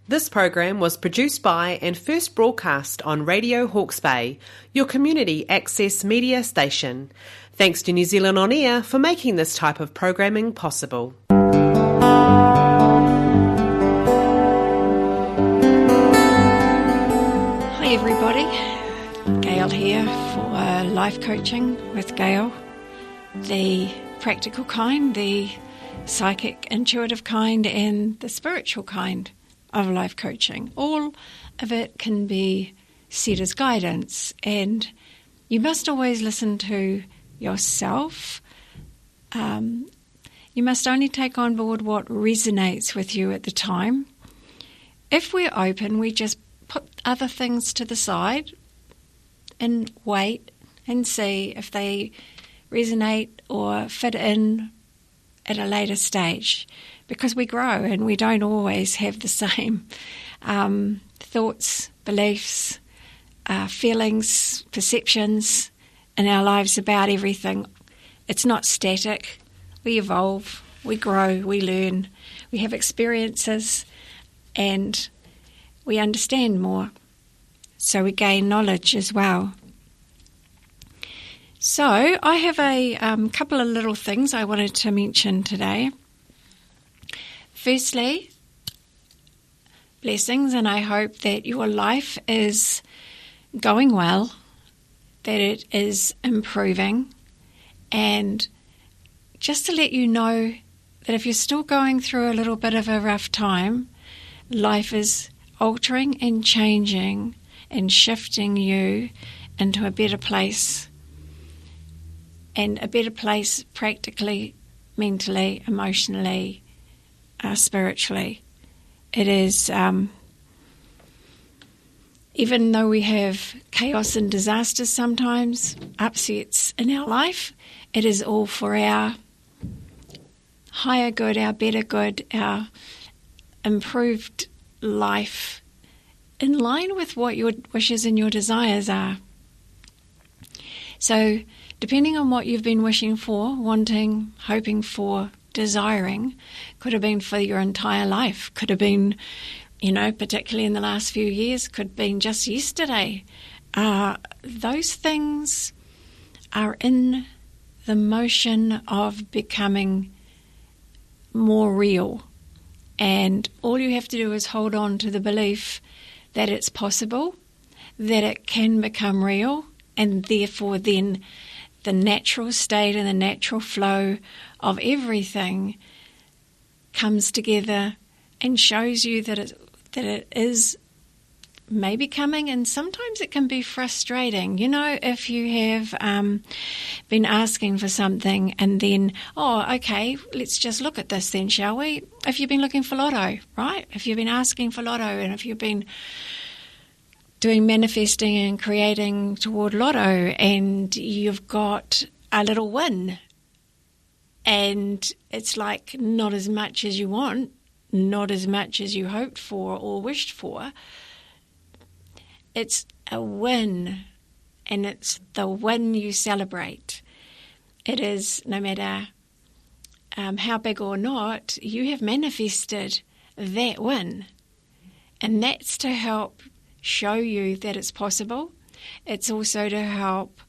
This program was produced by and first broadcast on Radio Hawke's Bay, your community access media station. Thanks to New Zealand On Air for making this type of programming possible. Hi everybody, Gail here for life coaching with Gail, the practical kind, the psychic intuitive kind and the spiritual kind of life coaching. All of it can be set as guidance, and you must always listen to yourself. You must only take on board what resonates with you at the time. If we're open, we just put other things to the side and wait and see if they resonate or fit in at a later stage, because we grow and we don't always have the same thoughts, beliefs, feelings, perceptions in our lives about everything. It's not static. We evolve, we grow, we learn, we have experiences, and we understand more. So we gain knowledge as well. So I have a couple of little things I wanted to mention today. Firstly, blessings, and I hope that your life is going well, that it is improving, and just to let you know that if you're still going through a little bit of a rough time, life is altering and changing and shifting you into a better place, and a better place practically, mentally, emotionally, spiritually. It is, even though we have chaos and disasters sometimes, upsets in our life, it is all for our higher good, our better good, our improved life, in line with what your wishes and your desires are. So, depending on what you've been wishing for, wanting, hoping for, desiring, could have been for your entire life, could have been, particularly in the last few years, could have been just yesterday. Those things are in the motion of becoming more real. And all you have to do is hold on to the belief that it's possible, that it can become real, and therefore then the natural state and the natural flow of everything comes together and shows you that it is maybe coming. And sometimes it can be frustrating. If you have been asking for something and then, okay, let's just look at this then, shall we? If you've been looking for lotto, right? If you've been asking for lotto, and if you've been doing manifesting and creating toward lotto, and you've got a little win, and it's like not as much as you want, not as much as you hoped for or wished for. It's a win, and it's the win you celebrate. It is, no matter how big or not, you have manifested that win, and that's to help show you that it's possible. It's also to help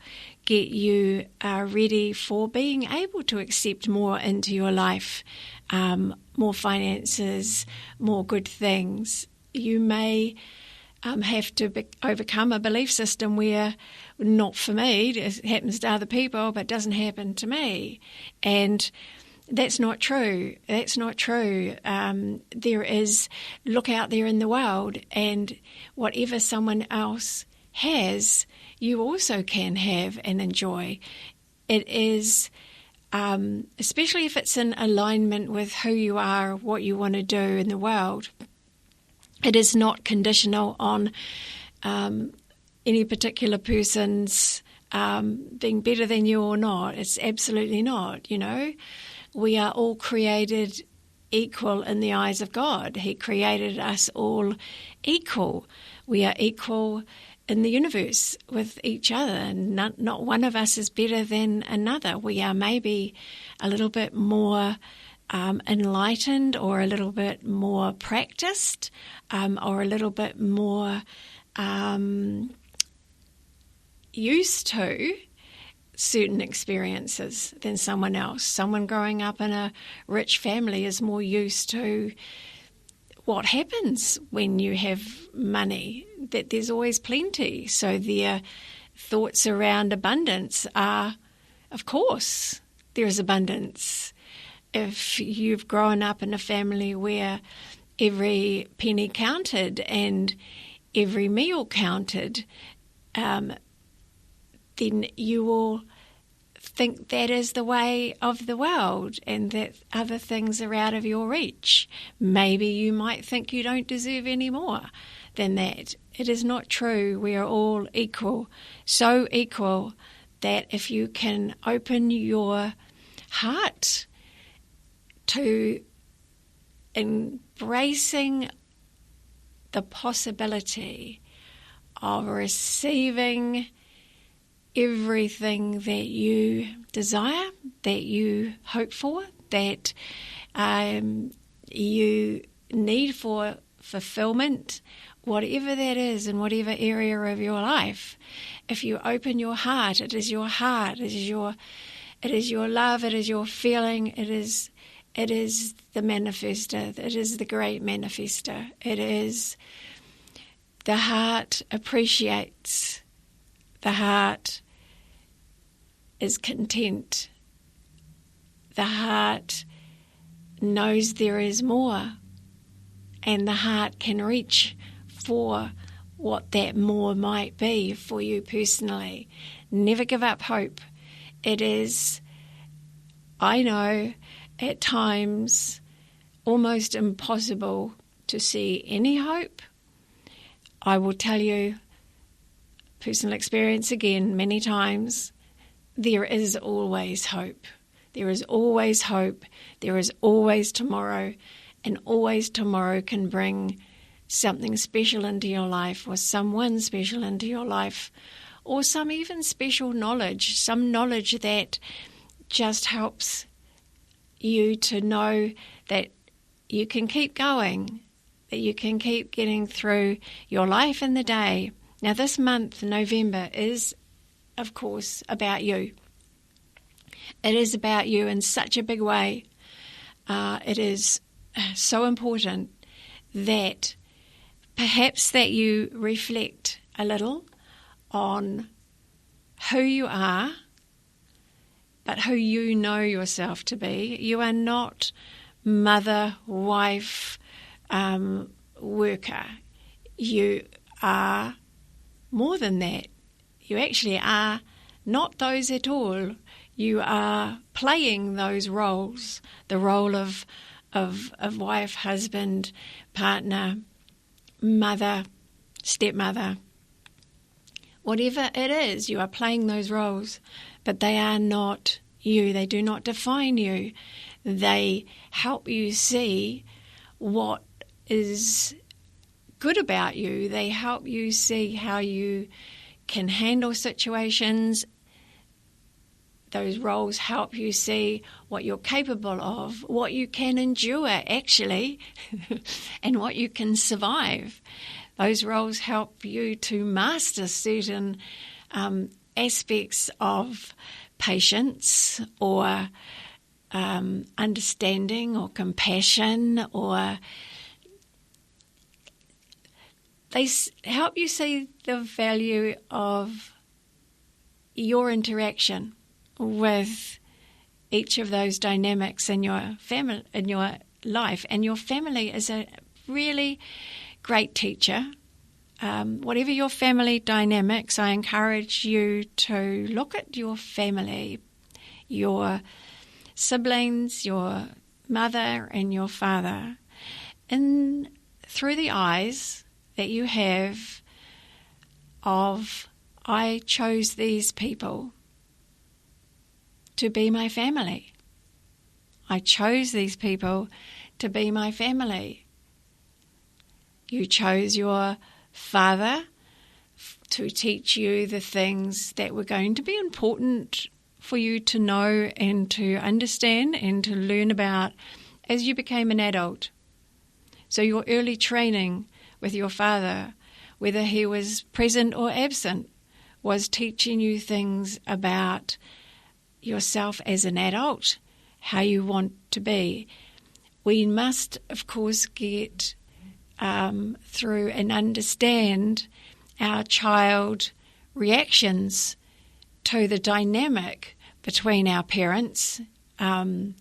get you ready for being able to accept more into your life, more finances, more good things. You may have to overcome a belief system where, not for me, it happens to other people, but doesn't happen to me. And that's not true. That's not true. There is, look out there in the world, and whatever someone else has, you also can have and enjoy. It is, especially if it's in alignment with who you are, what you want to do in the world, it is not conditional on any particular person's being better than you or not. It's absolutely not, We are all created equal in the eyes of God. He created us all equal. We are equal in the universe with each other, and not one of us is better than another. We are maybe a little bit more enlightened or a little bit more practiced or a little bit more used to certain experiences than someone else. Someone growing up in a rich family is more used to what happens when you have money, that there's always plenty. So their thoughts around abundance are, of course, there is abundance. If you've grown up in a family where every penny counted and every meal counted, then you will think that is the way of the world and that other things are out of your reach. Maybe you might think you don't deserve any more than that. It is not true. We are all equal, so equal that if you can open your heart to embracing the possibility of receiving everything that you desire, that you hope for, that you need for fulfillment, whatever that is in whatever area of your life. If you open your heart, it is your heart, it is your love, it is your feeling, it is the manifester, it is the great manifester. It is the heart appreciates, the heart is content, the heart knows there is more, and the heart can reach for what that more might be for you personally. Never give up hope. It is, I know, at times almost impossible to see any hope. I will tell you, personal experience again, many times, there is always hope. There is always hope. There is always tomorrow, and always tomorrow can bring something special into your life, or someone special into your life, or some even special knowledge, some knowledge that just helps you to know that you can keep going, that you can keep getting through your life in the day. Now, this month, November, is, of course, about you. It is about you in such a big way. It is so important that perhaps that you reflect a little on who you are, but who you know yourself to be. You are not mother, wife, worker. You are more than that. You actually are not those at all. You are playing those roles, the role of wife, husband, partner, mother, stepmother. Whatever it is, you are playing those roles, but they are not you. They do not define you. They help you see what is good about you. They help you see how you can handle situations. Those roles help you see what you're capable of, what you can endure actually, and what you can survive. Those roles help you to master certain aspects of patience or understanding or compassion, or they help you see the value of your interaction with each of those dynamics in your family, in your life. And your family is a really great teacher. Whatever your family dynamics, I encourage you to look at your family, your siblings, your mother and your father, and through the eyes that you have of, I chose these people to be my family. I chose these people to be my family. You chose your father to teach you the things that were going to be important for you to know and to understand and to learn about as you became an adult. So your early training with your father, whether he was present or absent, was teaching you things about yourself as an adult, how you want to be. We must, of course, get through and understand our child reactions to the dynamic between our parents, the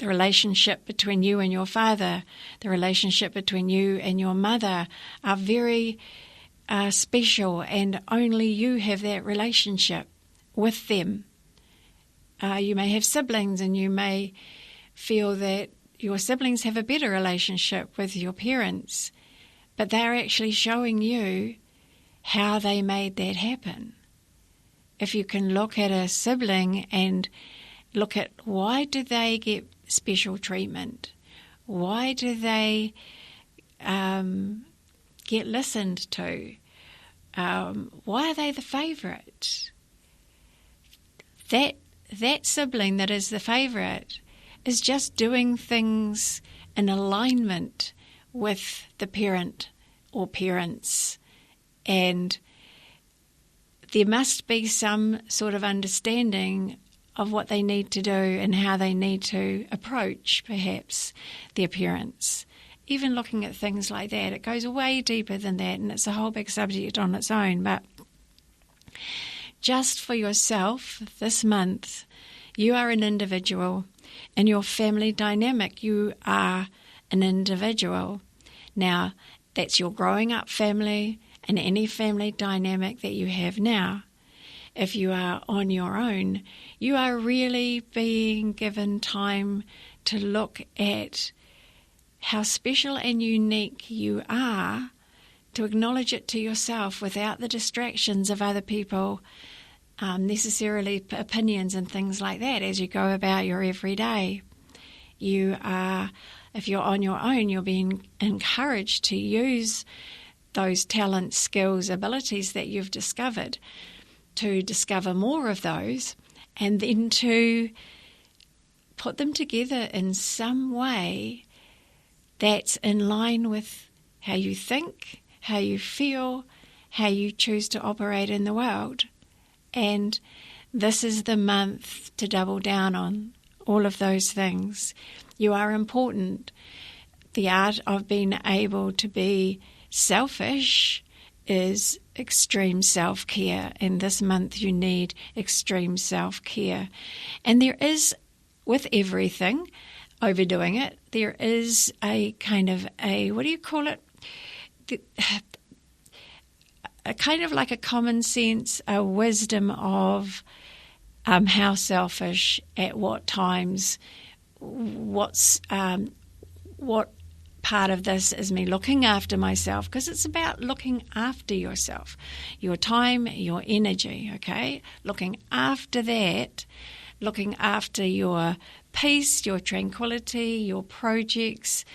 relationship between you and your father, the relationship between you and your mother are very special, and only you have that relationship with them. You may have siblings, and you may feel that your siblings have a better relationship with your parents, but they're actually showing you how they made that happen. If you can look at a sibling and look at why do they get special treatment, why do they get listened to, why are they the favourite? That sibling that is the favourite is just doing things in alignment with the parent or parents, and there must be some sort of understanding of what they need to do and how they need to approach, perhaps, their parents. Even looking at things like that, it goes way deeper than that, and it's a whole big subject on its own. But just for yourself, this month, you are an individual. In your family dynamic, you are an individual. Now, that's your growing up family and any family dynamic that you have now. If you are on your own, you are really being given time to look at how special and unique you are, to acknowledge it to yourself without the distractions of other people, necessarily opinions and things like that as you go about your everyday. You are, if you're on your own, you're being encouraged to use those talents, skills, abilities that you've discovered, to discover more of those, and then to put them together in some way that's in line with how you think, how you feel, how you choose to operate in the world. And this is the month to double down on all of those things. You are important. The art of being able to be selfish is extreme self-care, and this month you need extreme self-care. And there is, with everything, overdoing it, there is a kind of a, what do you call it? A kind of like a common sense, a wisdom of how selfish, at what times, what part of this is me looking after myself, because it's about looking after yourself, your time, your energy, okay? Looking after that, looking after your peace, your tranquility, your projects,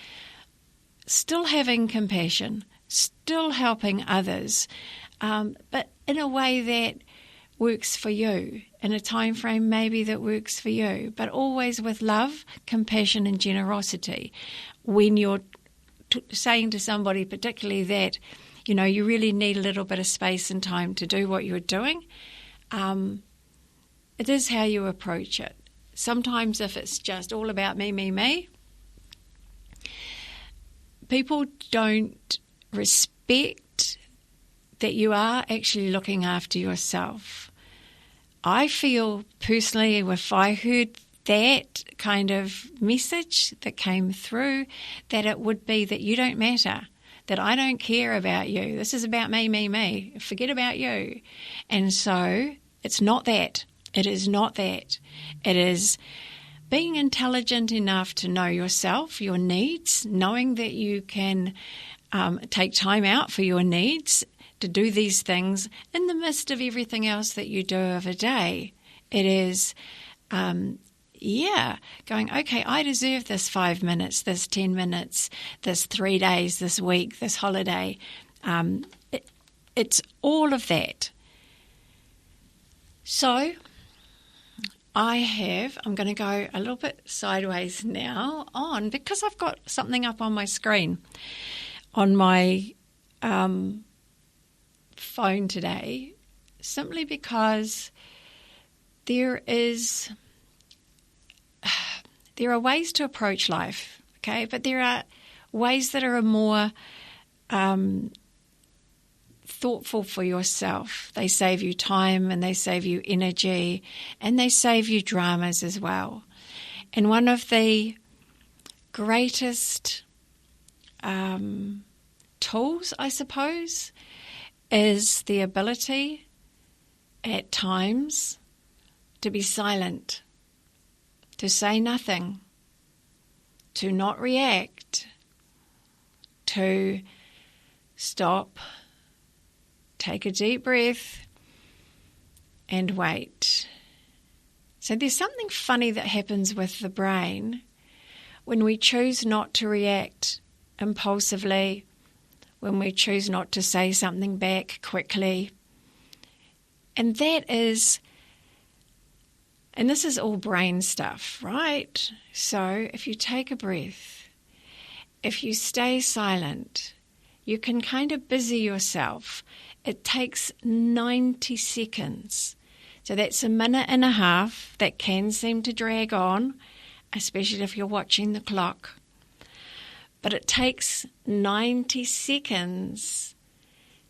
still having compassion, still helping others, but in a way that works for you, in a time frame maybe that works for you, but always with love, compassion and generosity. When you're saying to somebody particularly that, you know, you really need a little bit of space and time to do what you're doing, it is how you approach it. Sometimes if it's just all about me, people don't respect that you are actually looking after yourself. I feel personally, if I heard that kind of message that came through, that it would be that you don't matter, that I don't care about you. This is about me. Forget about you. And so it's not that. It is not that. It is being intelligent enough to know yourself, your needs, knowing that you can take time out for your needs, to do these things in the midst of everything else that you do of a day. It is, going, okay, I deserve this 5 minutes, this 10 minutes, this 3 days, this week, this holiday. It's all of that. So I'm going to go a little bit sideways now because I've got something up on my screen on my phone today, simply because there are ways to approach life, okay? But there are ways that are more thoughtful for yourself. They save you time and they save you energy and they save you dramas as well. And one of the greatest tools, I suppose, is the ability at times to be silent, to say nothing, to not react, to stop, take a deep breath, and wait. So there's something funny that happens with the brain when we choose not to react impulsively, when we choose not to say something back quickly. And this is all brain stuff, right? So if you take a breath, if you stay silent, you can kind of busy yourself. It takes 90 seconds. So that's a minute and a half. That can seem to drag on, especially if you're watching the clock. But it takes 90 seconds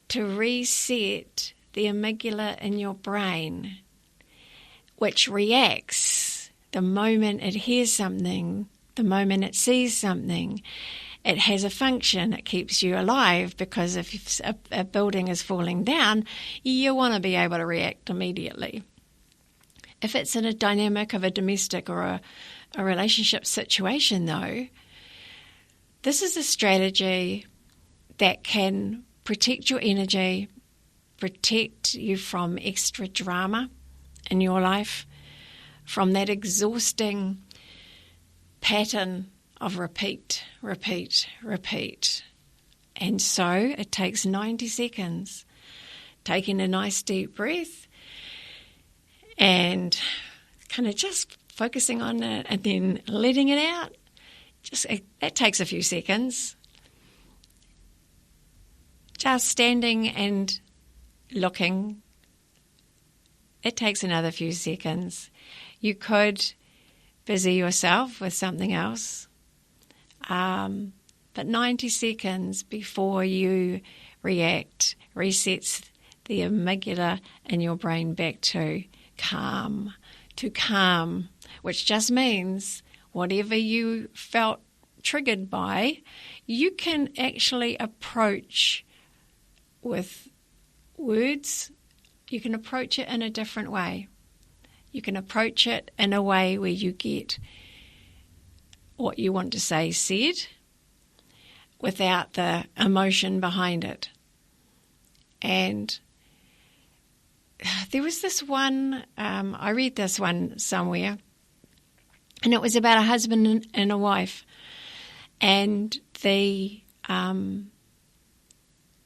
to reset the amygdala in your brain, which reacts the moment it hears something, the moment it sees something. It has a function. It keeps you alive, because if a building is falling down, you want to be able to react immediately. If it's in a dynamic of a domestic or a relationship situation, though, this is a strategy that can protect your energy, protect you from extra drama in your life, from that exhausting pattern of repeat. And so it takes 90 seconds, taking a nice deep breath and kind of just focusing on it and then letting it out. That takes a few seconds. Just standing and looking, it takes another few seconds. You could busy yourself with something else. But 90 seconds before you react resets the amygdala in your brain back to calm, which just means whatever you felt triggered by, you can actually approach with words. You can approach it in a different way. You can approach it in a way where you get what you want to say said without the emotion behind it. And there was this one, I read this one somewhere, and it was about a husband and a wife. And the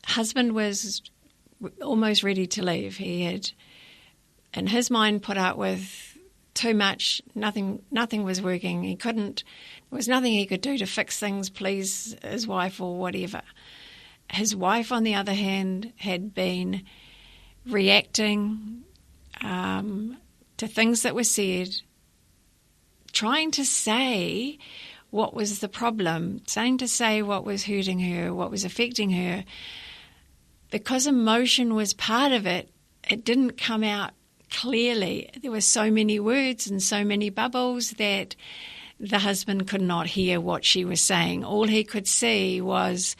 husband was almost ready to leave. He had, in his mind, put up with too much. Nothing was working. There was nothing he could do to fix things, please his wife or whatever. His wife, on the other hand, had been reacting to things that were said, trying to say what was the problem, trying to say what was hurting her, what was affecting her. Because emotion was part of it, it didn't come out clearly. There were so many words and so many bubbles that the husband could not hear what she was saying. All he could see was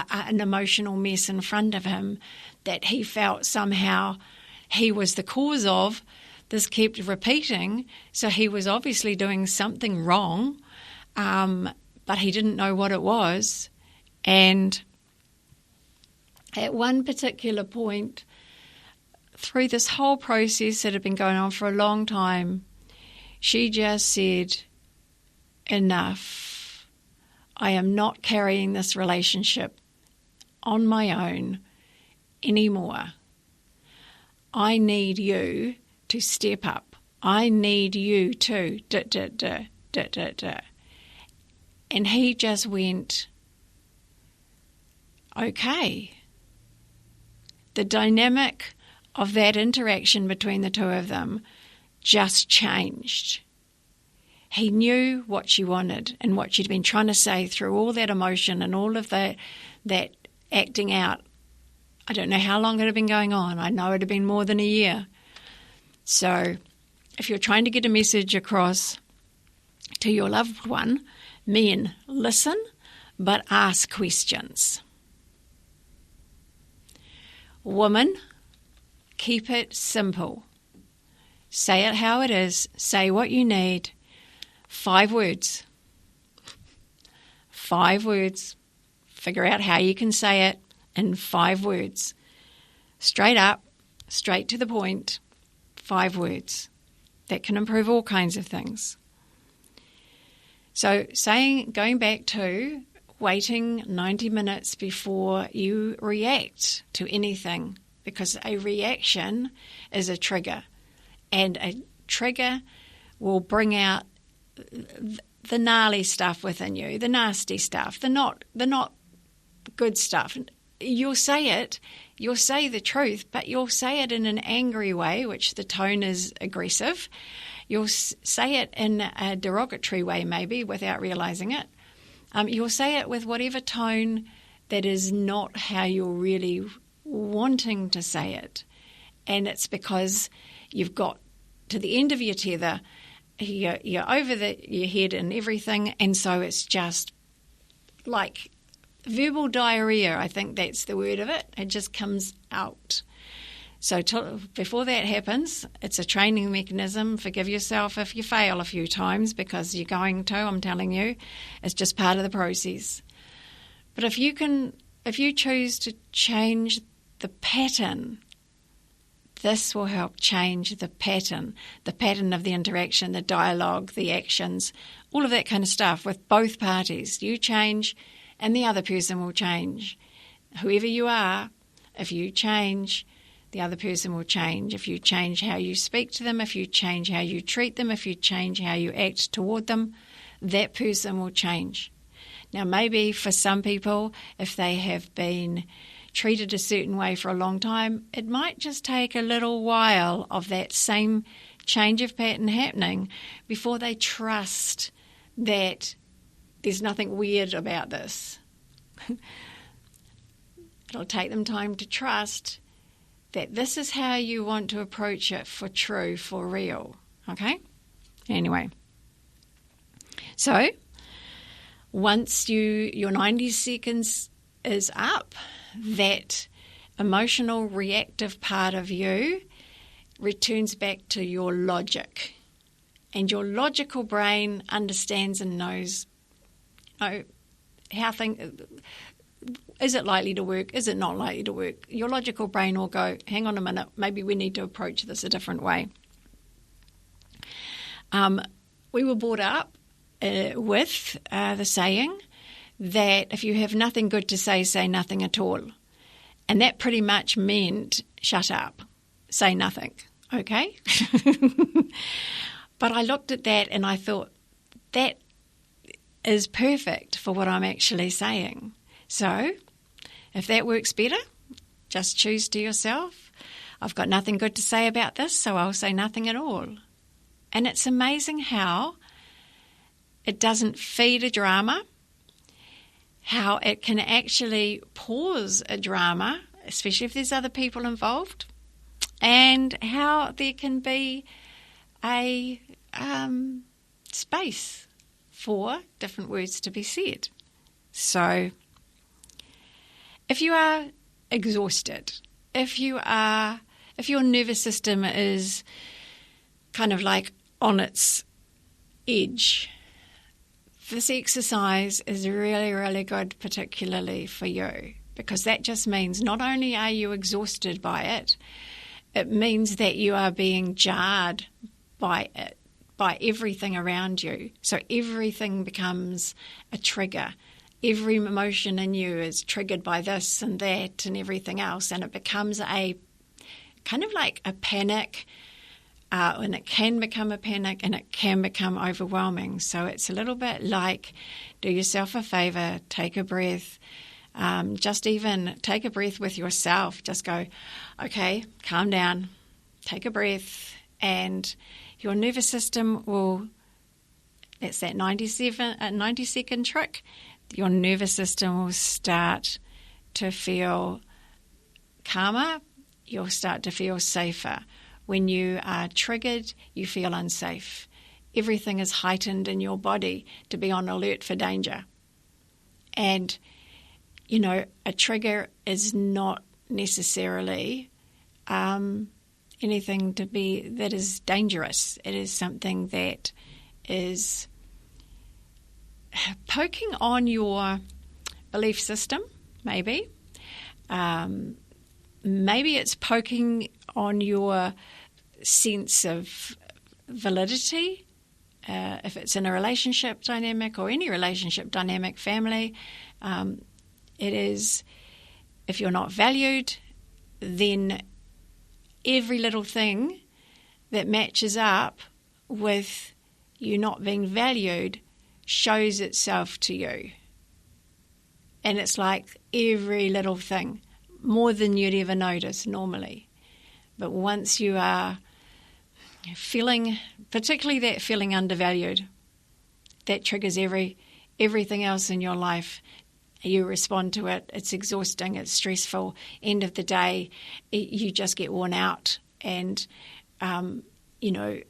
an emotional mess in front of him that he felt somehow he was the cause of. This kept repeating, so he was obviously doing something wrong, but he didn't know what it was. And at one particular point, through this whole process that had been going on for a long time, she just said, enough. I am not carrying this relationship on my own anymore. I need you to step up I need you too. Duh, duh, duh, duh, duh, duh. And he just went, okay. The dynamic of that interaction between the two of them just changed. He knew what she wanted and what she'd been trying to say through all that emotion and all of that acting out. I don't know how long it had been going on. I know it had been more than a year. So if you're trying to get a message across to your loved one, men, listen, but ask questions. Women, keep it simple. Say it how it is. Say what you need. 5 words. 5 words. Figure out how you can say it in 5 words. Straight up, straight to the point, 5 words. That can improve all kinds of things. So going back to waiting 90 minutes before you react to anything, because a reaction is a trigger, and a trigger will bring out the gnarly stuff within you, the nasty stuff, the not good stuff. You'll say it, you'll say the truth, but you'll say it in an angry way, which the tone is aggressive. You'll say it in a derogatory way, maybe, without realizing it. You'll say it with whatever tone that is not how you're really wanting to say it. And it's because you've got to the end of your tether, you're over your head and everything, and so it's just like verbal diarrhea. I think that's the word of it. It just comes out. So before that happens, it's a training mechanism. Forgive yourself if you fail a few times, because you're going to, I'm telling you. It's just part of the process. But if you choose to change the pattern, this will help change the pattern of the interaction, the dialogue, the actions, all of that kind of stuff with both parties. You change and the other person will change. Whoever you are, if you change, the other person will change. If you change how you speak to them, if you change how you treat them, if you change how you act toward them, that person will change. Now, maybe for some people, if they have been treated a certain way for a long time, it might just take a little while of that same change of pattern happening before they trust that there's nothing weird about this. It'll take them time to trust that this is how you want to approach it for true, for real. Okay? Anyway. So, once your 90 seconds is up, that emotional reactive part of you returns back to your logic. And your logical brain understands and knows, how things... Is it likely to work? Is it not likely to work? Your logical brain will go, hang on a minute, maybe we need to approach this a different way. We were brought up with the saying that if you have nothing good to say, say nothing at all. And that pretty much meant shut up, say nothing, okay? But I looked at that and I thought, that is perfect for what I'm actually saying. So, if that works better, just choose to yourself, I've got nothing good to say about this, so I'll say nothing at all. And it's amazing how it doesn't feed a drama, how it can actually pause a drama, especially if there's other people involved, and how there can be a space for different words to be said. So, if you are exhausted, if your nervous system is kind of like on its edge, this exercise is really, really good, particularly for you, because that just means not only are you exhausted by it, it means that you are being jarred by it, by everything around you. So everything becomes a trigger. Every emotion in you is triggered by this and that and everything else, and it becomes a kind of like a panic, and it can become a panic and it can become overwhelming. So it's a little bit like, do yourself a favor, take a breath, just even take a breath with yourself. Just go, okay, calm down, take a breath, and your nervous system will, that's that 90-second trick, your nervous system will start to feel calmer, you'll start to feel safer. When you are triggered, you feel unsafe. Everything is heightened in your body to be on alert for danger. And, you know, a trigger is not necessarily anything that is dangerous. It is something that is poking on your belief system, maybe. Maybe it's poking on your sense of validity, if it's in a relationship dynamic or any relationship dynamic, family. It is, if you're not valued, then every little thing that matches up with you not being valued shows itself to you. And it's like every little thing, more than you'd ever notice normally. But once you are feeling, particularly that feeling undervalued, that triggers everything else in your life. You respond to it. It's exhausting. It's stressful. End of the day, you just get worn out, and you're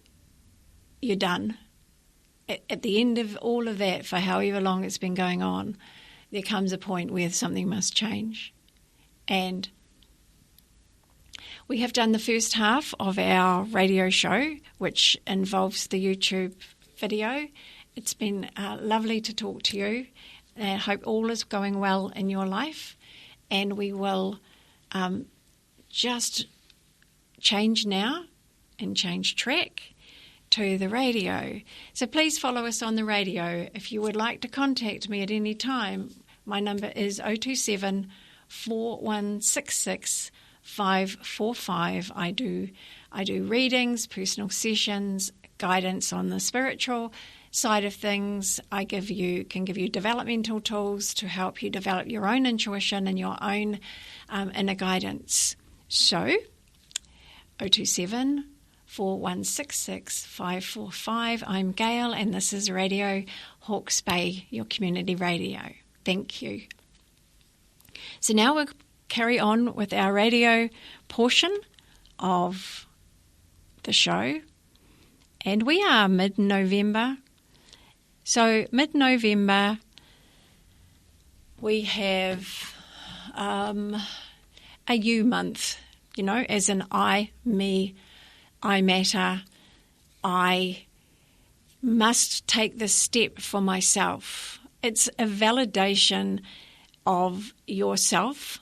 done. At the end of all of that, for however long it's been going on, there comes a point where something must change. And we have done the first half of our radio show, which involves the YouTube video. It's been lovely to talk to you. I hope all is going well in your life. And we will just change now and change track to the radio. So please follow us on the radio. If you would like to contact me at any time, my number is 027 4166 545. I do readings, personal sessions, guidance on the spiritual side of things. I can give you developmental tools to help you develop your own intuition and your own inner guidance. So 027 4166 545. I'm Gail, and this is Radio Hawke's Bay, your community radio. Thank you. So now we'll carry on with our radio portion of the show. And we are mid-November. So mid-November, we have a you month, as in I, me, I matter. I must take this step for myself. It's a validation of yourself,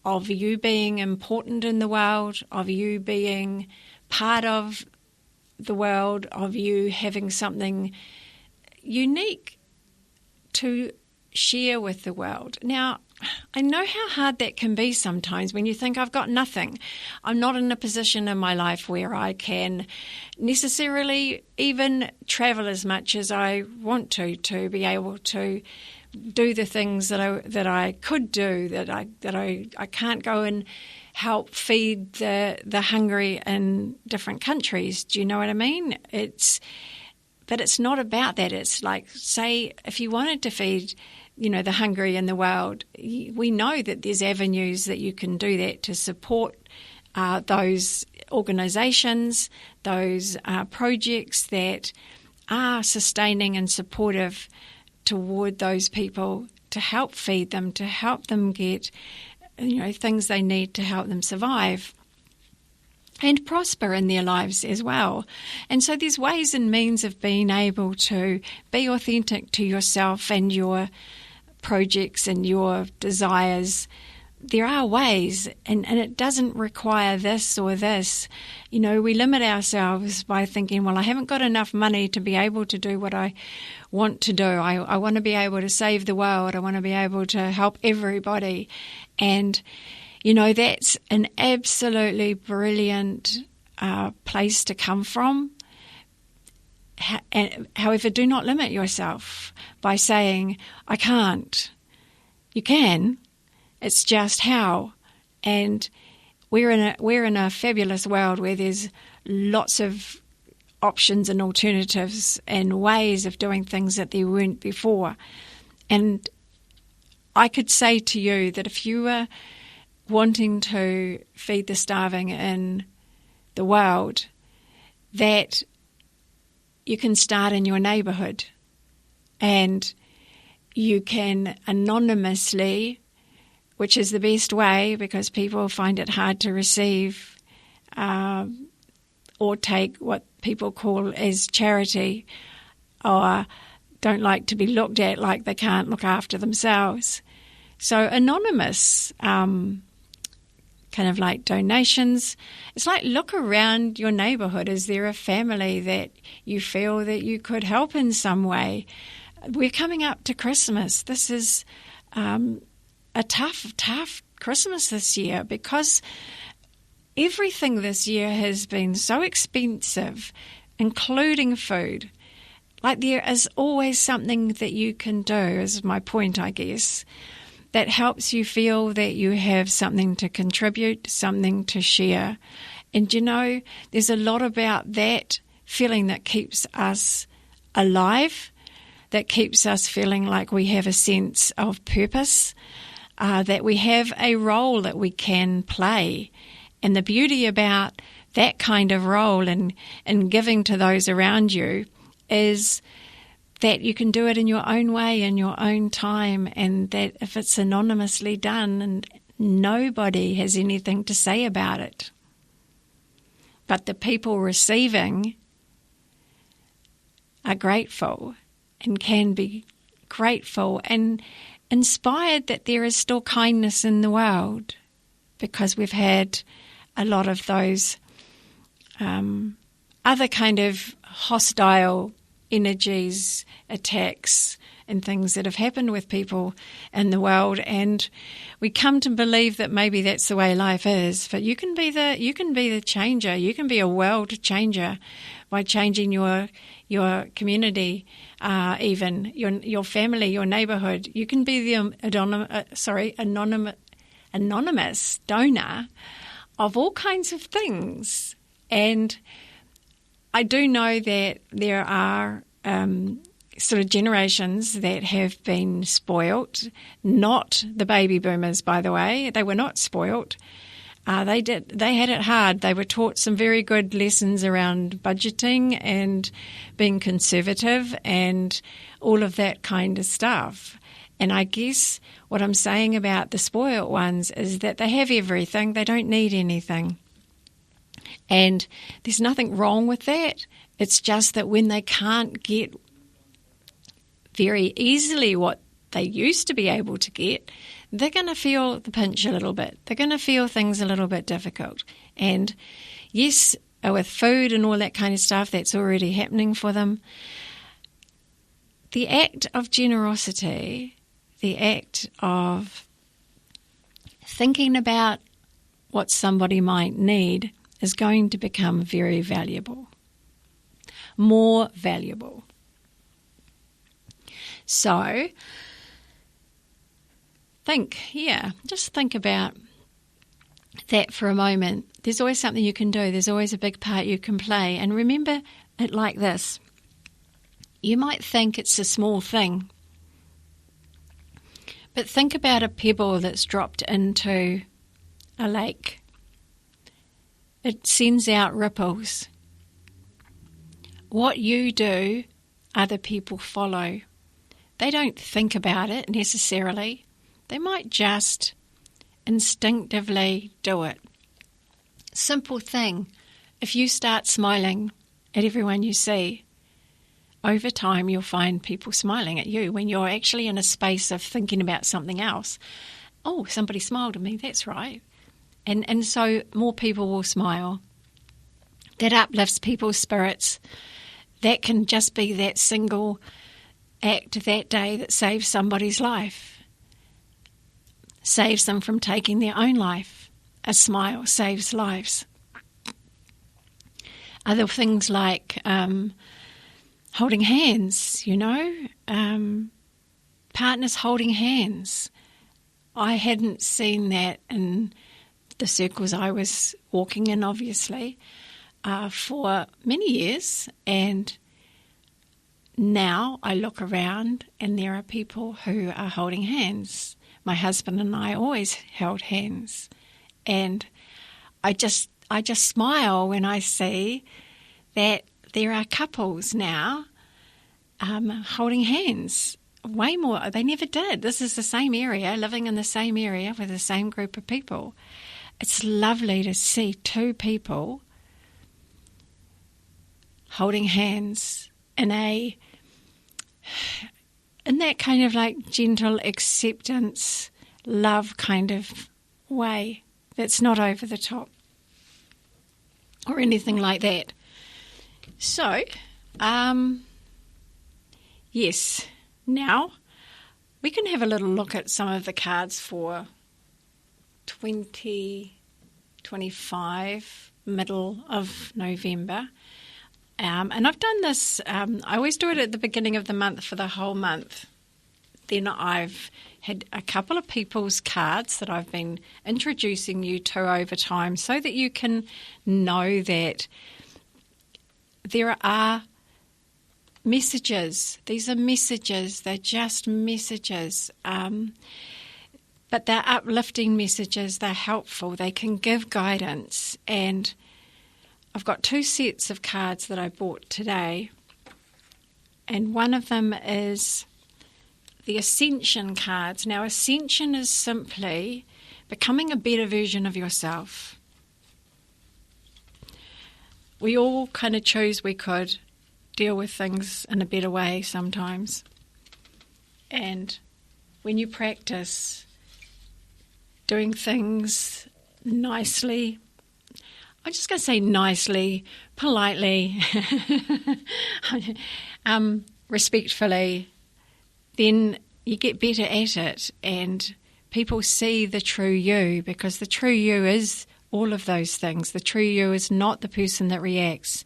of you being important in the world, of you being part of the world, of you having something unique to share with the world. Now, I know how hard that can be sometimes when you think, I've got nothing. I'm not in a position in my life where I can necessarily even travel as much as I want to be able to do the things that I could do, that I can't go and help feed the hungry in different countries. Do you know what I mean? But it's not about that. It's like, say, if you wanted to feed the hungry in the world, we know that there's avenues that you can do that to support those organisations, those projects that are sustaining and supportive toward those people, to help feed them, to help them get things they need to help them survive and prosper in their lives as well. And so there's ways and means of being able to be authentic to yourself and your projects and your desires. There are ways, and it doesn't require this or this. We limit ourselves by thinking, well, I haven't got enough money to be able to do what I want to do. I want to be able to save the world. I want to be able to help everybody. And, that's an absolutely brilliant place to come from. However, do not limit yourself by saying, I can't. You can. It's just how. And we're in a fabulous world where there's lots of options and alternatives and ways of doing things that there weren't before. And I could say to you that if you were wanting to feed the starving in the world, that you can start in your neighbourhood, and you can anonymously, which is the best way because people find it hard to receive or take what people call as charity, or don't like to be looked at like they can't look after themselves. So anonymous kind of like donations. It's like look around your neighbourhood. Is there a family that you feel that you could help in some way? We're coming up to Christmas. This is a tough Christmas this year because everything this year has been so expensive, including food. Like there is always something that you can do, is my point, I guess, that helps you feel that you have something to contribute, something to share. And you know, there's a lot about that feeling that keeps us alive, that keeps us feeling like we have a sense of purpose, that we have a role that we can play. And the beauty about that kind of role and giving to those around you is that you can do it in your own way, in your own time, and that if it's anonymously done and nobody has anything to say about it, but the people receiving are grateful and can be grateful and inspired that there is still kindness in the world, because we've had a lot of those other kind of hostile energies, attacks and things that have happened with people in the world, and we come to believe that maybe that's the way life is. But you can be the changer. You can be a world changer by changing your community, even your family, your neighbourhood. You can be the anonymous donor of all kinds of things. And I do know that there are sort of generations that have been spoilt, not the baby boomers, by the way. They were not spoilt. They had it hard. They were taught some very good lessons around budgeting and being conservative and all of that kind of stuff. And I guess what I'm saying about the spoilt ones is that they have everything. They don't need anything. And there's nothing wrong with that. It's just that when they can't get very easily what they used to be able to get, they're going to feel the pinch a little bit. They're going to feel things a little bit difficult. And yes, with food and all that kind of stuff, that's already happening for them. The act of generosity, the act of thinking about what somebody might need, is going to become very valuable, more valuable. So just think about that for a moment. There's always something you can do. There's always a big part you can play. And remember it like this. You might think it's a small thing, but think about a pebble that's dropped into a lake. It sends out ripples. What you do, other people follow. They don't think about it necessarily. They might just instinctively do it. Simple thing. If you start smiling at everyone you see, over time you'll find people smiling at you when you're actually in a space of thinking about something else. Oh, somebody smiled at me, that's right. And so more people will smile. That uplifts people's spirits. That can just be that single act that day that saves somebody's life. Saves them from taking their own life. A smile saves lives. Other things like holding hands, partners holding hands. I hadn't seen that in the circles I was walking in, obviously, for many years. And now I look around and there are people who are holding hands. My husband and I always held hands. And I just smile when I see that there are couples now holding hands. Way more. They never did. This is the same area, living in the same area with the same group of people. It's lovely to see two people holding hands in that kind of like gentle acceptance, love kind of way that's not over the top or anything like that. So, yes. Now, we can have a little look at some of the cards for 2025, middle of November. And I've done this, I always do it at the beginning of the month for the whole month. Then I've had a couple of people's cards that I've been introducing you to over time so that you can know that there are messages. These are messages. They're just messages. But they're uplifting messages. They're helpful. They can give guidance. And I've got two sets of cards that I bought today. And one of them is the Ascension cards. Now, Ascension is simply becoming a better version of yourself. We all kind of choose we could deal with things in a better way sometimes. And when you practice doing things nicely, I'm just going to say nicely, politely, respectfully, then you get better at it and people see the true you, because the true you is all of those things. The true you is not the person that reacts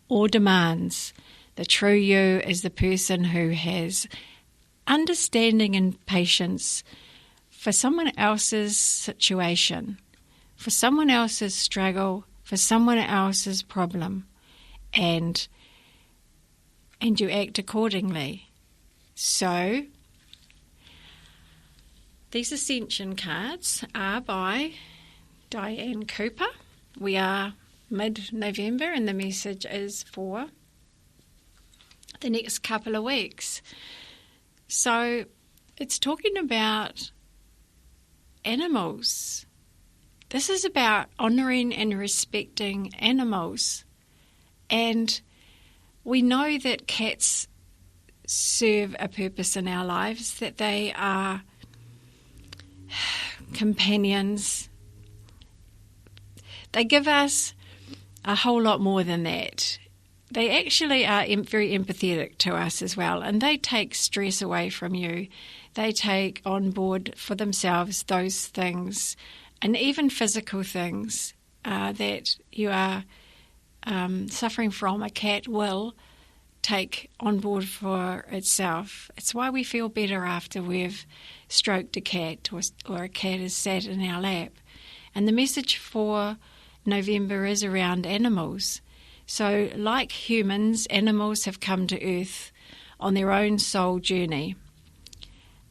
or demands. The true you is the person who has understanding and patience for someone else's situation, for someone else's struggle, for someone else's problem, and you act accordingly. So, these Ascension cards are by Diane Cooper. We are mid-November and the message is for the next couple of weeks. So it's talking about animals. This is about honouring and respecting animals. And we know that cats serve a purpose in our lives, that they are companions. They give us a whole lot more than that. They actually are very empathetic to us as well, and they take stress away from you. They take on board for themselves those things, and even physical things that you are suffering from. A cat will take on board for itself. It's why we feel better after we've stroked a cat or a cat has sat in our lap. And the message for November is around animals. So, like humans, animals have come to Earth on their own soul journey.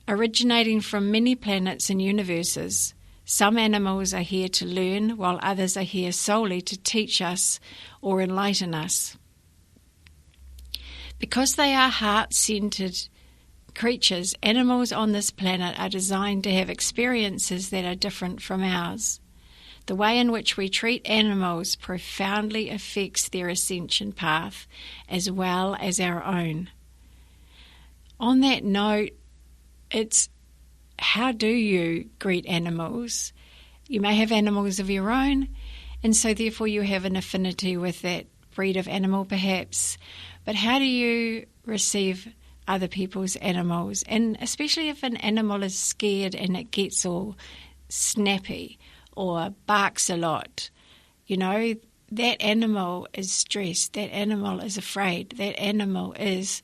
Originating from many planets and universes, some animals are here to learn, while others are here solely to teach us or enlighten us. Because they are heart-centered creatures, animals on this planet are designed to have experiences that are different from ours. The way in which we treat animals profoundly affects their ascension path as well as our own. On that note, it's how do you greet animals? You may have animals of your own, and so therefore you have an affinity with that breed of animal perhaps. But how do you receive other people's animals? And especially if an animal is scared and it gets all snappy or barks a lot, that animal is stressed, that animal is afraid, that animal is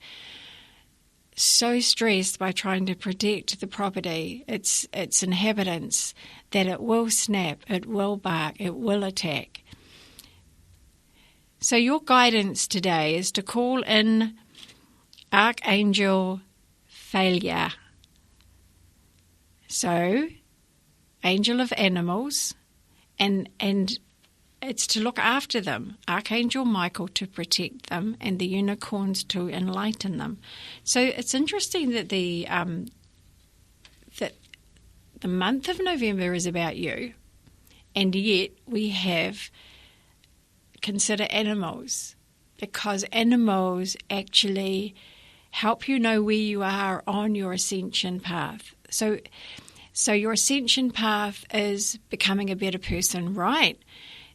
so stressed by trying to protect the property, its inhabitants, that it will snap, it will bark, it will attack. So your guidance today is to call in Archangel Failure. So, angel of animals, and it's to look after them. Archangel Michael to protect them, and the unicorns to enlighten them. So it's interesting that the month of November is about you, and yet we have consider animals, because animals actually help you know where you are on your ascension path. So your ascension path is becoming a better person, right?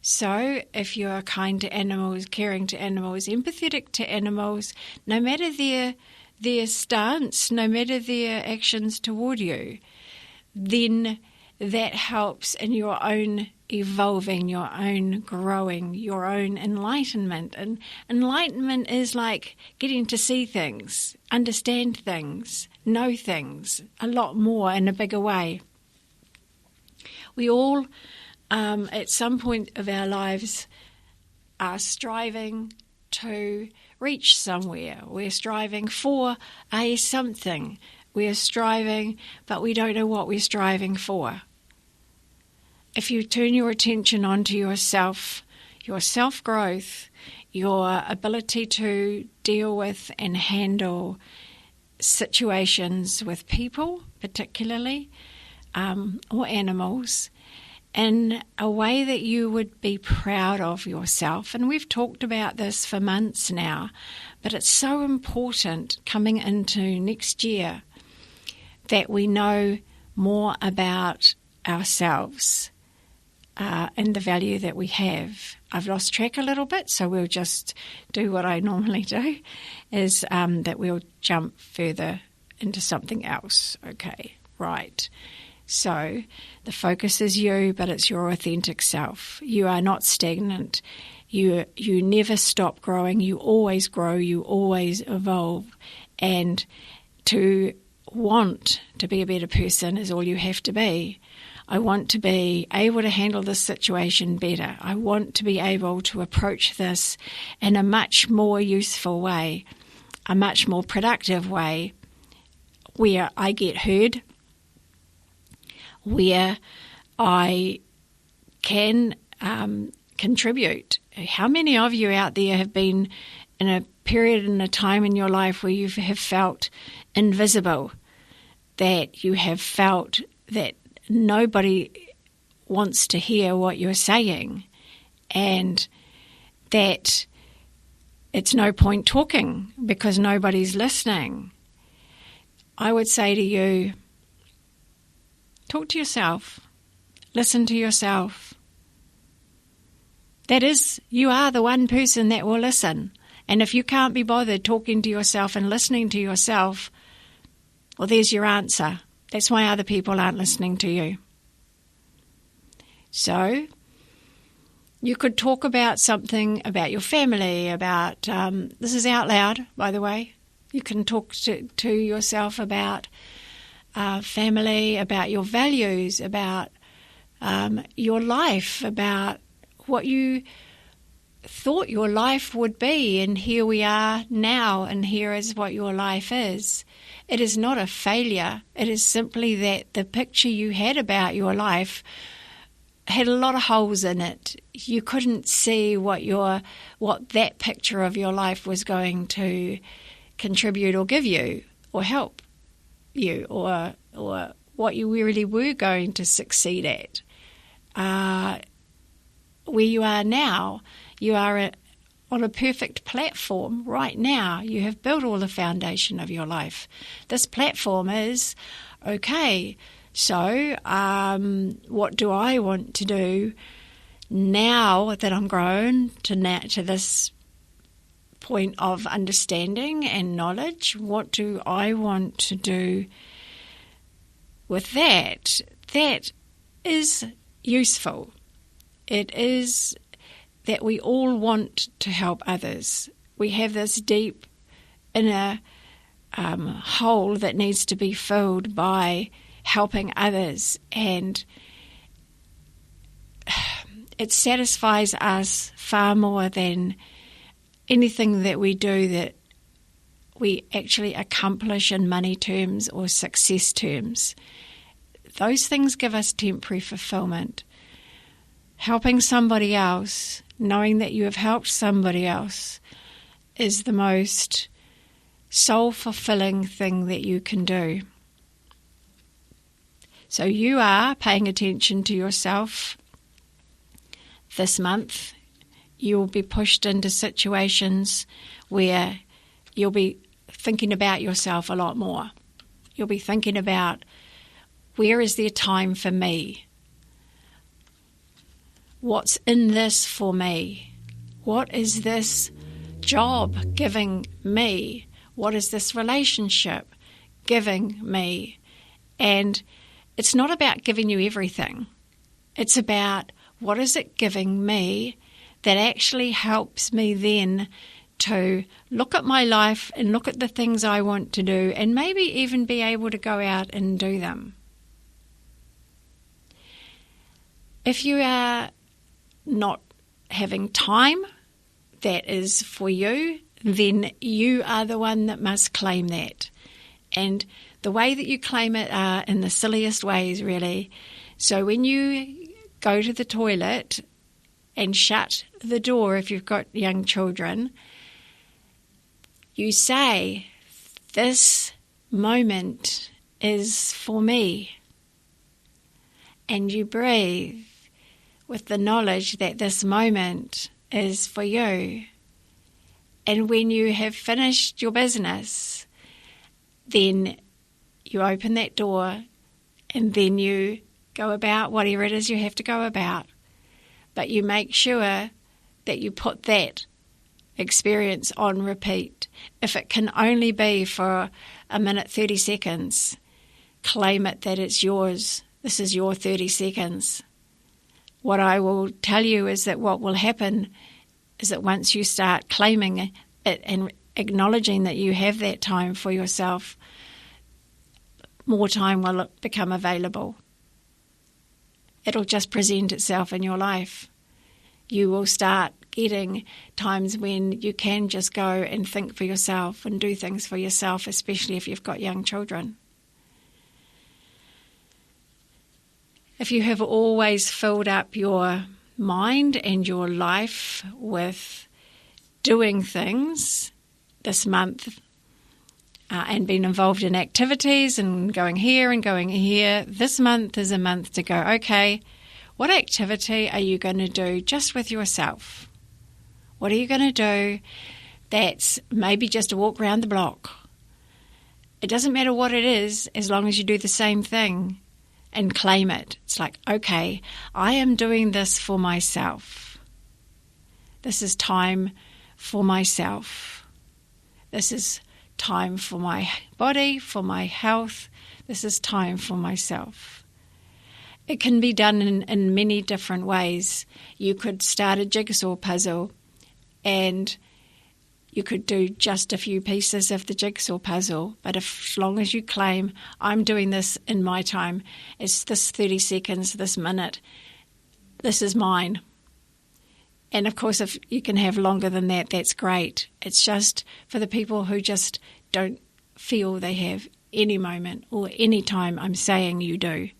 So if you're kind to animals, caring to animals, empathetic to animals, no matter their stance, no matter their actions toward you, then that helps in your own evolving, your own growing, your own enlightenment. And enlightenment is like getting to see things, understand things, know things a lot more in a bigger way. We all, at some point of our lives, are striving to reach somewhere. We're striving for a something. We're striving, but we don't know what we're striving for. If you turn your attention onto yourself, your self-growth, your ability to deal with and handle situations with people, particularly, or animals, in a way that you would be proud of yourself. And we've talked about this for months now, but it's so important coming into next year that we know more about ourselves and the value that we have. I've lost track a little bit, so we'll just do what I normally do, is that we'll jump further into something else. Okay, right. So the focus is you, but it's your authentic self. You are not stagnant. You never stop growing. You always grow. You always evolve. And to want to be a better person is all you have to be. I want to be able to handle this situation better. I want to be able to approach this in a much more useful way, a much more productive way, where I get heard, where I can contribute. How many of you out there have been in a period and a time in your life where you have felt invisible, that you have felt that nobody wants to hear what you're saying, and that it's no point talking because nobody's listening? I would say to you, talk to yourself, listen to yourself. That is, you are the one person that will listen. And if you can't be bothered talking to yourself and listening to yourself, well, there's your answer. That's why other people aren't listening to you. So you could talk about something about your family, about, this is out loud, by the way. You can talk to yourself about family, about your values, about your life, about what you thought your life would be, and here we are now, and here is what your life is. It is not a failure. It is simply that the picture you had about your life had a lot of holes in it. You couldn't see what that picture of your life was going to contribute or give you or help you, or what you really were going to succeed at. Where you are now, you are on a perfect platform right now. You have built all the foundation of your life. This platform is, okay, so what do I want to do now that I'm grown to this point of understanding and knowledge? What do I want to do with that? That is useful. It is that we all want to help others. We have this deep inner hole that needs to be filled by helping others, and it satisfies us far more than anything that we do that we actually accomplish in money terms or success terms. Those things give us temporary fulfillment. Helping somebody else, knowing that you have helped somebody else, is the most soul-fulfilling thing that you can do. So you are paying attention to yourself. This month, you will be pushed into situations where you'll be thinking about yourself a lot more. You'll be thinking about, where is there time for me? What's in this for me? What is this job giving me? What is this relationship giving me? And it's not about giving you everything. It's about, what is it giving me that actually helps me then to look at my life and look at the things I want to do, and maybe even be able to go out and do them. If you are not having time that is for you, then you are the one that must claim that. And the way that you claim it are in the silliest ways, really. So when you go to the toilet and shut the door, if you've got young children, you say, this moment is for me. And you breathe with the knowledge that this moment is for you. And when you have finished your business, then you open that door and then you go about whatever it is you have to go about. But you make sure that you put that experience on repeat. If it can only be for a minute, 30 seconds, claim it that it's yours. This is your 30 seconds. What I will tell you is that what will happen is that once you start claiming it and acknowledging that you have that time for yourself, more time will become available. It'll just present itself in your life. You will start getting times when you can just go and think for yourself and do things for yourself, especially if you've got young children. If you have always filled up your mind and your life with doing things this month and being involved in activities and going here, this month is a month to go, okay, what activity are you going to do just with yourself? What are you going to do that's maybe just a walk around the block? It doesn't matter what it is, as long as you do the same thing and claim it. It's like, okay, I am doing this for myself. This is time for myself. This is time for my body, for my health. This is time for myself. It can be done in many different ways. You could start a jigsaw puzzle and you could do just a few pieces of the jigsaw puzzle, but as long as you claim, I'm doing this in my time, it's this 30 seconds, this minute, this is mine. And of course, if you can have longer than that, that's great. It's just for the people who just don't feel they have any moment or any time, I'm saying you do.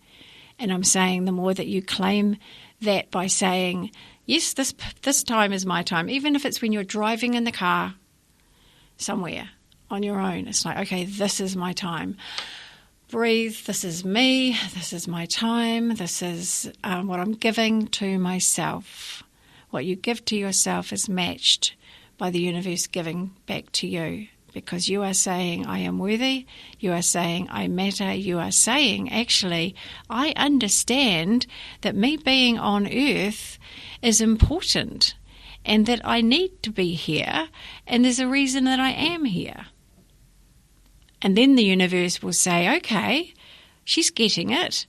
And I'm saying the more that you claim that by saying, yes, this time is my time, even if it's when you're driving in the car somewhere on your own. It's like, okay, this is my time. Breathe, this is me, this is my time, this is what I'm giving to myself. What you give to yourself is matched by the universe giving back to you, because you are saying, I am worthy, you are saying, I matter, you are saying, actually, I understand that me being on earth is important and that I need to be here, and there's a reason that I am here. And then the universe will say, okay, she's getting it.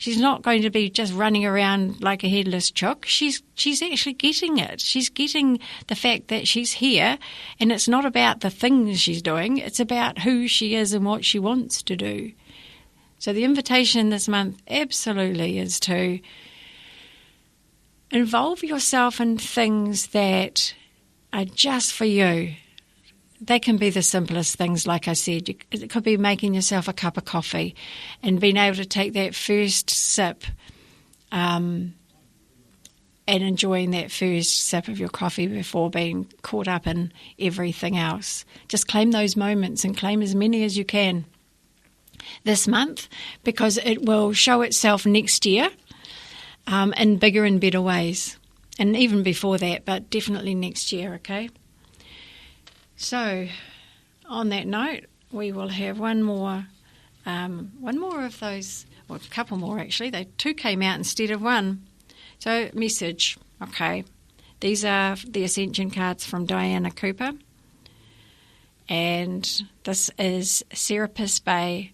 She's not going to be just running around like a headless chook. She's actually getting it. She's getting the fact that she's here, and it's not about the things she's doing. It's about who she is and what she wants to do. So the invitation this month absolutely is to involve yourself in things that are just for you. They can be the simplest things, like I said. It could be making yourself a cup of coffee and being able to take that first sip and enjoying that first sip of your coffee before being caught up in everything else. Just claim those moments and claim as many as you can this month, because it will show itself next year in bigger and better ways. And even before that, but definitely next year, okay? So, on that note, we will have one more of those, or a couple more actually. Two came out instead of one. So, message, okay. These are the Ascension cards from Diana Cooper. And this is Serapis Bay.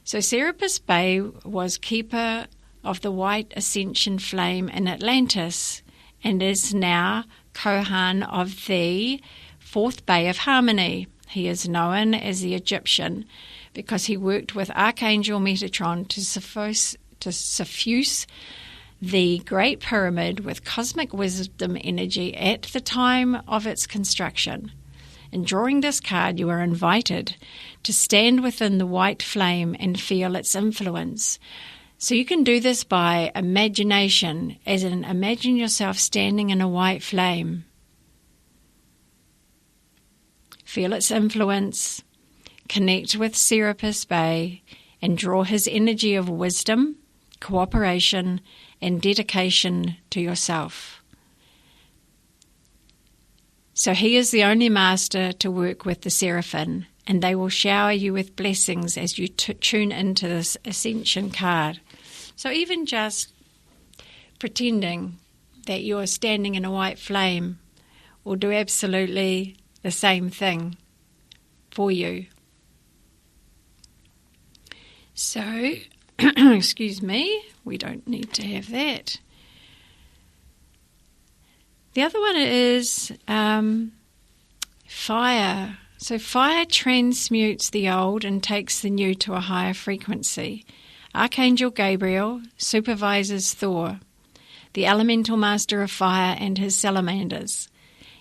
So, Serapis Bay was keeper of the White Ascension Flame in Atlantis and is now Kohan of the Fourth Bay of Harmony. He is known as the Egyptian because he worked with Archangel Metatron to suffuse the Great Pyramid with cosmic wisdom energy at the time of its construction. In drawing this card, you are invited to stand within the white flame and feel its influence. So you can do this by imagination, as in imagine yourself standing in a white flame. Feel its influence, connect with Serapis Bay, and draw his energy of wisdom, cooperation, and dedication to yourself. So he is the only master to work with the Seraphim, and they will shower you with blessings as you tune into this Ascension card. So even just pretending that you're standing in a white flame will do absolutely the same thing for you. So, excuse me, we don't need to have that. The other one is fire. So fire transmutes the old and takes the new to a higher frequency. Archangel Gabriel supervises Thor, the elemental master of fire, and his salamanders.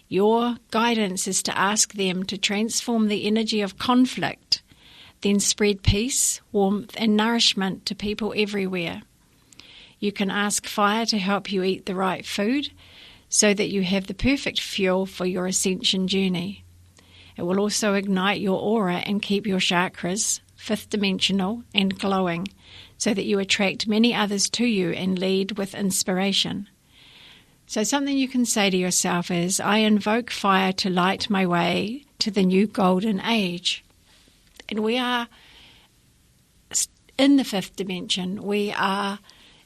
Your guidance is to ask them to transform the energy of conflict, then spread peace, warmth, and nourishment to people everywhere. You can ask fire to help you eat the right food so that you have the perfect fuel for your ascension journey. It will also ignite your aura and keep your chakras fifth dimensional and glowing so that you attract many others to you and lead with inspiration. So something you can say to yourself is, I invoke fire to light my way to the new golden age. And we are in the fifth dimension. We are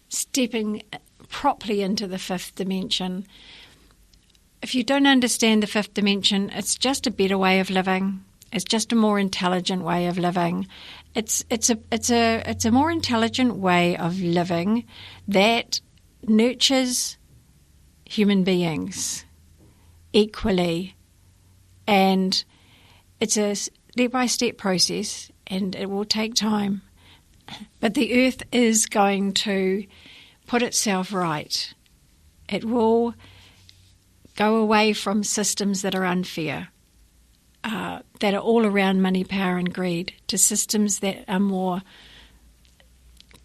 stepping properly into the fifth dimension. If you don't understand the fifth dimension, it's just a better way of living. It's just a more intelligent way of living. It's a more intelligent way of living that nurtures human beings equally, and it's a step-by-step process, and it will take time. But the earth is going to put itself right. It will go away from systems that are unfair, that are all around money, power and greed, to systems that are more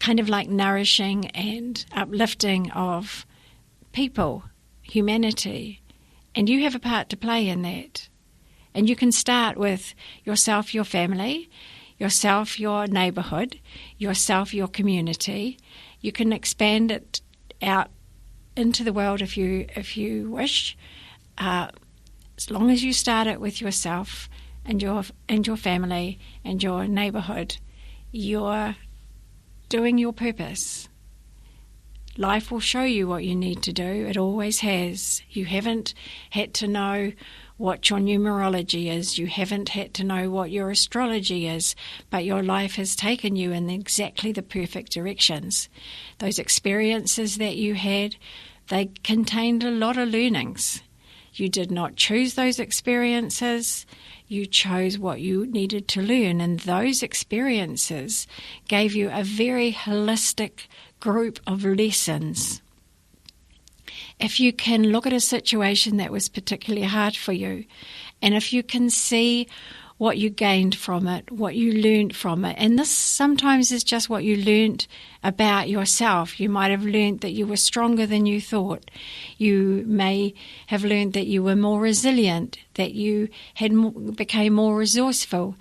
kind of like nourishing and uplifting of people, humanity. And you have a part to play in that. And you can start with yourself, your family, yourself, your neighbourhood, yourself, your community. You can expand it out into the world if you wish, as long as you start it with yourself and your family and your neighbourhood. You're doing your purpose. Life will show you what you need to do. It always has. You haven't had to know what your numerology is. You haven't had to know what your astrology is, but your life has taken you in exactly the perfect directions. Those experiences that you had, they contained a lot of learnings. You did not choose those experiences. You chose what you needed to learn, and those experiences gave you a very holistic group of lessons. If you can look at a situation that was particularly hard for you, and if you can see what you gained from it, what you learned from it, and this sometimes is just what you learned about yourself. You might have learned that you were stronger than you thought. You may have learned that you were more resilient, that you became more resourceful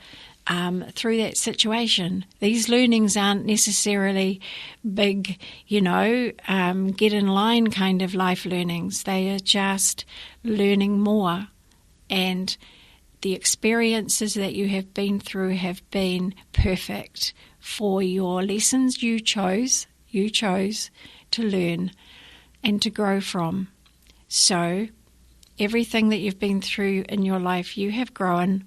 through that situation. These learnings aren't necessarily big, get in line kind of life learnings. They are just learning more, and the experiences that you have been through have been perfect for your lessons you chose to learn and to grow from. So everything that you've been through in your life, you have grown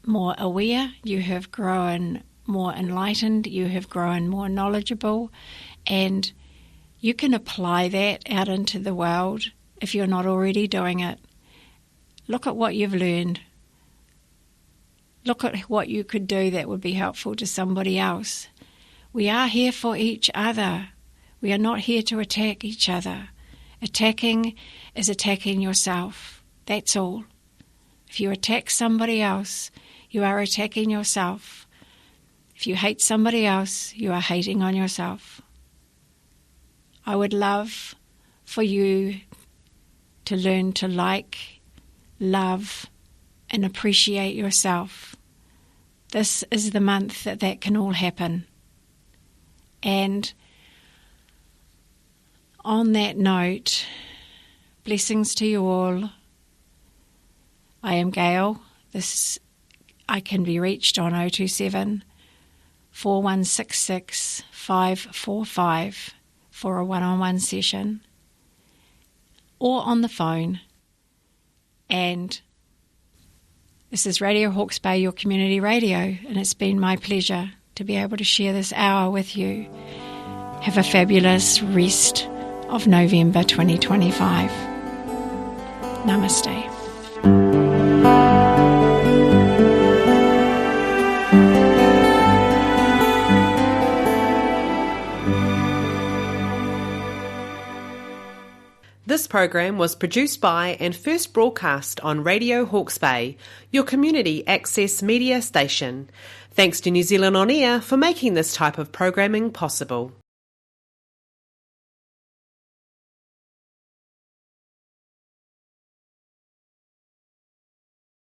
more aware, you have grown more enlightened, you have grown more knowledgeable, and you can apply that out into the world if you're not already doing it. Look at what you've learned. Look at what you could do that would be helpful to somebody else. We are here for each other. We are not here to attack each other. Attacking is attacking yourself. That's all. If you attack somebody else, you are attacking yourself. If you hate somebody else, you are hating on yourself. I would love for you to learn to like, love, and appreciate yourself. This is the month that can all happen. And on that note, blessings to you all. I am Gaeil. I can be reached on 027 4166 545 for a one-on-one session, or on the phone. And this is Radio Hawke's Bay, your community radio, and it's been my pleasure to be able to share this hour with you. Have a fabulous rest of November 2025. Namaste. This program was produced by and first broadcast on Radio Hawke's Bay, your community access media station. Thanks to New Zealand On Air for making this type of programming possible.